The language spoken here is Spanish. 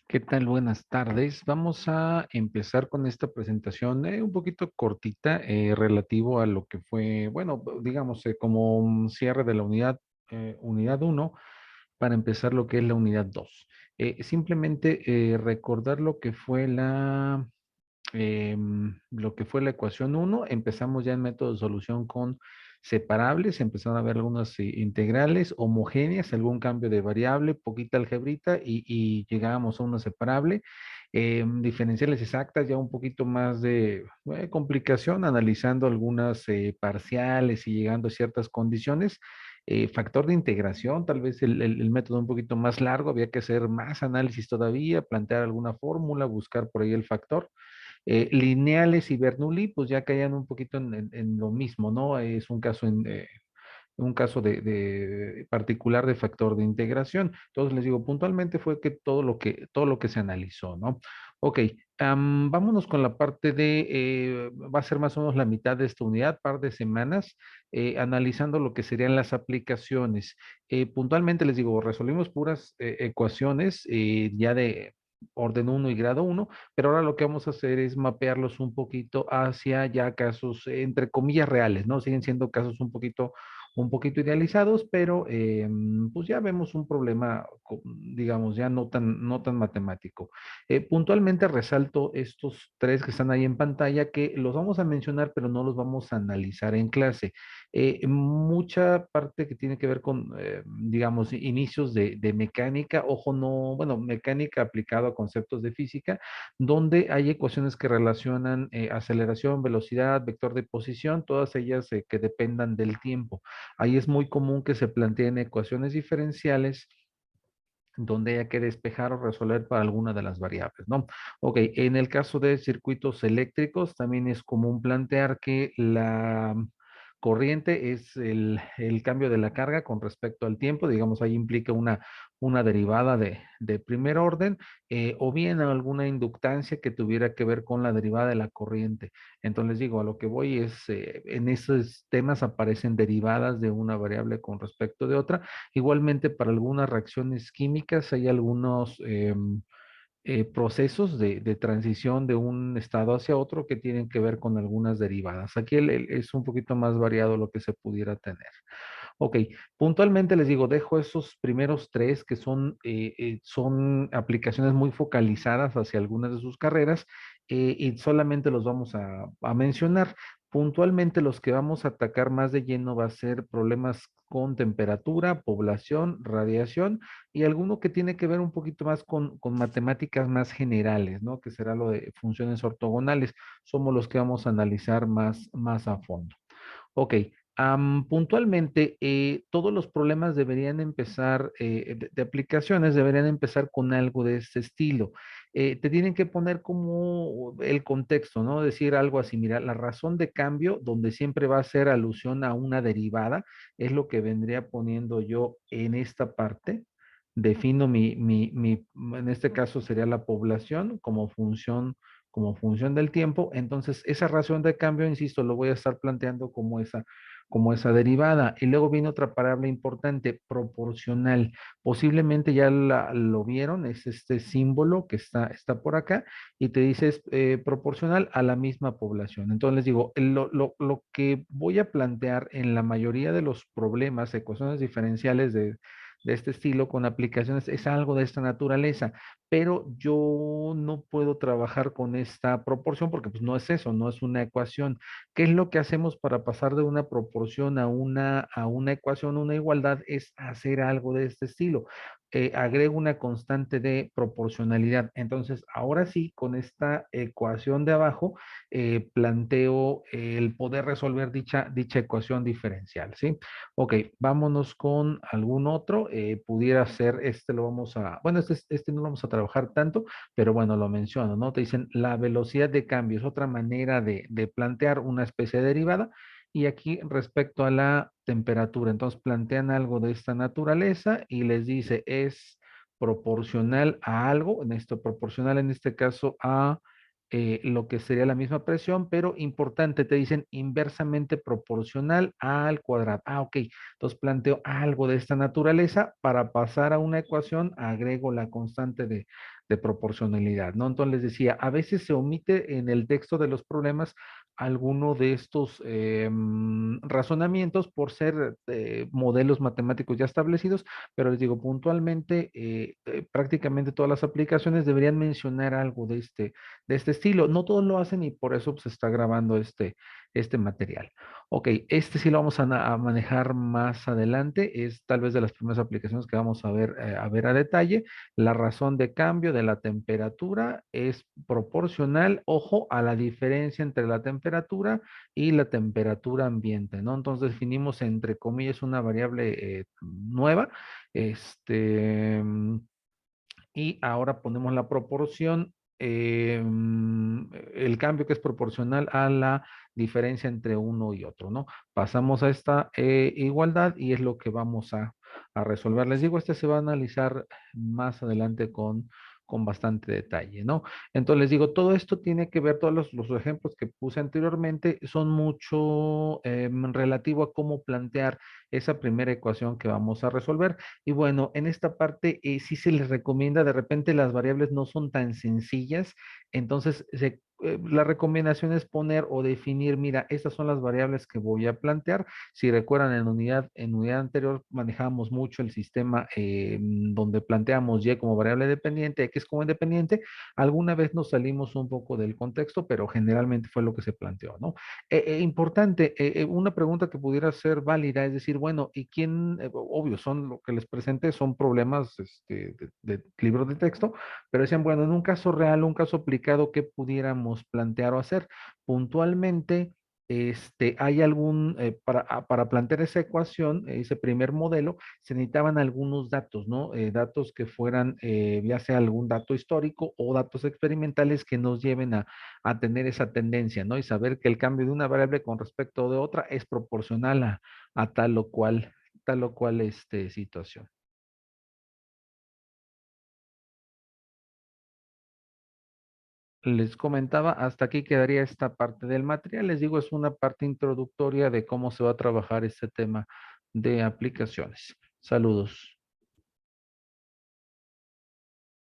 ¿Qué tal? Buenas tardes. Vamos a empezar con esta presentación un poquito cortita relativo a lo que fue, bueno, digamos, como un cierre de la unidad uno para empezar lo que es la unidad 2. Simplemente recordar lo que fue la ecuación uno. Empezamos ya en método de solución con separables, empezaron a ver algunas integrales homogéneas, algún cambio de variable, poquita algebrita y llegábamos a una separable. Diferenciales exactas, ya un poquito más de complicación, analizando algunas parciales y llegando a ciertas condiciones. Factor de integración, tal vez el método un poquito más largo, había que hacer más análisis todavía, plantear alguna fórmula, buscar por ahí el factor. Lineales y Bernoulli, pues ya caían un poquito en lo mismo, ¿no? Es un caso de particular de factor de integración. Entonces les digo, puntualmente fue que todo lo que se analizó, ¿no? Ok, vámonos con la parte va a ser más o menos la mitad de esta unidad, par de semanas, analizando lo que serían las aplicaciones. Puntualmente les digo, resolvimos puras ecuaciones ya de orden uno y grado uno, pero ahora lo que vamos a hacer es mapearlos un poquito hacia ya casos, entre comillas, reales, ¿no? Siguen siendo casos un poquito idealizados, pero pues ya vemos un problema, digamos, ya no tan matemático. Puntualmente resalto estos tres que están ahí en pantalla, que los vamos a mencionar, pero no los vamos a analizar en clase. Mucha parte que tiene que ver con, digamos, inicios de mecánica, ojo, no, bueno, mecánica aplicado a conceptos de física, donde hay ecuaciones que relacionan aceleración, velocidad, vector de posición, todas ellas que dependan del tiempo. Ahí es muy común que se planteen ecuaciones diferenciales donde haya que despejar o resolver para alguna de las variables, ¿no? Ok, en el caso de circuitos eléctricos, también es común plantear que la corriente es el cambio de la carga con respecto al tiempo, digamos, ahí implica una derivada de primer orden, o bien alguna inductancia que tuviera que ver con la derivada de la corriente. Entonces digo, a lo que voy es, en esos temas aparecen derivadas de una variable con respecto de otra. Igualmente, para algunas reacciones químicas hay algunos procesos de transición de un estado hacia otro que tienen que ver con algunas derivadas. Aquí es un poquito más variado lo que se pudiera tener. Ok, puntualmente les digo, dejo esos primeros tres que son aplicaciones muy focalizadas hacia algunas de sus carreras, y solamente los vamos a mencionar. Puntualmente los que vamos a atacar más de lleno va a ser problemas con temperatura, población, radiación y alguno que tiene que ver un poquito más con matemáticas más generales, ¿no? Que será lo de funciones ortogonales. Somos los que vamos a analizar más a fondo. Ok, puntualmente, todos los problemas deberían empezar, de aplicaciones, deberían empezar con algo de este estilo. Te tienen que poner como el contexto, ¿no? Decir algo así, mira, la razón de cambio, donde siempre va a ser alusión a una derivada, es lo que vendría poniendo yo en esta parte. Defino en este caso sería la población como función del tiempo. Entonces, esa razón de cambio, insisto, lo voy a estar planteando como esa derivada. Y luego viene otra palabra importante, proporcional. Posiblemente ya lo vieron, es este símbolo que está por acá y te dice es proporcional a la misma población. Entonces les digo, lo que voy a plantear en la mayoría de los problemas, ecuaciones diferenciales de este estilo con aplicaciones es algo de esta naturaleza, pero yo no puedo trabajar con esta proporción porque pues no es eso, no es una ecuación. ¿Qué es lo que hacemos para pasar de una proporción a una ecuación, una igualdad? Es hacer algo de este estilo. Agrego una constante de proporcionalidad. Entonces, ahora sí, con esta ecuación de abajo, planteo el poder resolver dicha ecuación diferencial, ¿sí? Ok, vámonos con algún otro. Pudiera ser, bueno, este no lo vamos a trabajar tanto, pero bueno, lo menciono, ¿no? Te dicen la velocidad de cambio es otra manera de plantear una especie de derivada. Y aquí respecto a la temperatura, entonces plantean algo de esta naturaleza y les dice es proporcional a algo, proporcional en este caso a lo que sería la misma presión, pero importante, te dicen inversamente proporcional al cuadrado. Ah, ok. Entonces planteo algo de esta naturaleza. Para pasar a una ecuación, agrego la constante de proporcionalidad, ¿no? Entonces les decía, a veces se omite en el texto de los problemas alguno de estos razonamientos por ser modelos matemáticos ya establecidos, pero les digo, puntualmente, prácticamente todas las aplicaciones deberían mencionar algo de este estilo. No todos lo hacen y por eso se está grabando este material. Ok, este sí lo vamos a manejar más adelante. Es tal vez de las primeras aplicaciones que vamos a ver a detalle. La razón de cambio de la temperatura es proporcional, ojo, a la diferencia entre la temperatura y la temperatura ambiente, ¿no? Entonces definimos entre comillas una variable nueva, este, y ahora ponemos la proporción, el cambio que es proporcional a la diferencia entre uno y otro, ¿no? Pasamos a esta igualdad y es lo que vamos a resolver. Les digo, este se va a analizar más adelante con bastante detalle, ¿no? Entonces les digo, todo esto tiene que ver, todos los ejemplos que puse anteriormente son mucho relativo a cómo plantear esa primera ecuación que vamos a resolver. Y bueno, en esta parte sí se les recomienda, de repente las variables no son tan sencillas, entonces la recomendación es poner o definir, mira, estas son las variables que voy a plantear. Si recuerdan, en unidad anterior manejamos mucho el sistema donde planteamos y como variable dependiente, x como independiente. Alguna vez nos salimos un poco del contexto, pero generalmente fue lo que se planteó, ¿no? Importante, una pregunta que pudiera ser válida, es decir, bueno, ¿y quién? Obvio, son lo que les presenté, son problemas de libros de texto, pero decían, bueno, en un caso real, un caso aplicado, ¿qué pudiéramos plantear o hacer? Puntualmente, hay algún, para plantear esa ecuación, ese primer modelo, se necesitaban algunos datos, ¿no? Datos que fueran, ya sea algún dato histórico o datos experimentales que nos lleven a tener esa tendencia, ¿no? Y saber que el cambio de una variable con respecto de otra es proporcional a tal o cual situación. Les comentaba, hasta aquí quedaría esta parte del material. Les digo, es una parte introductoria de cómo se va a trabajar este tema de aplicaciones. Saludos.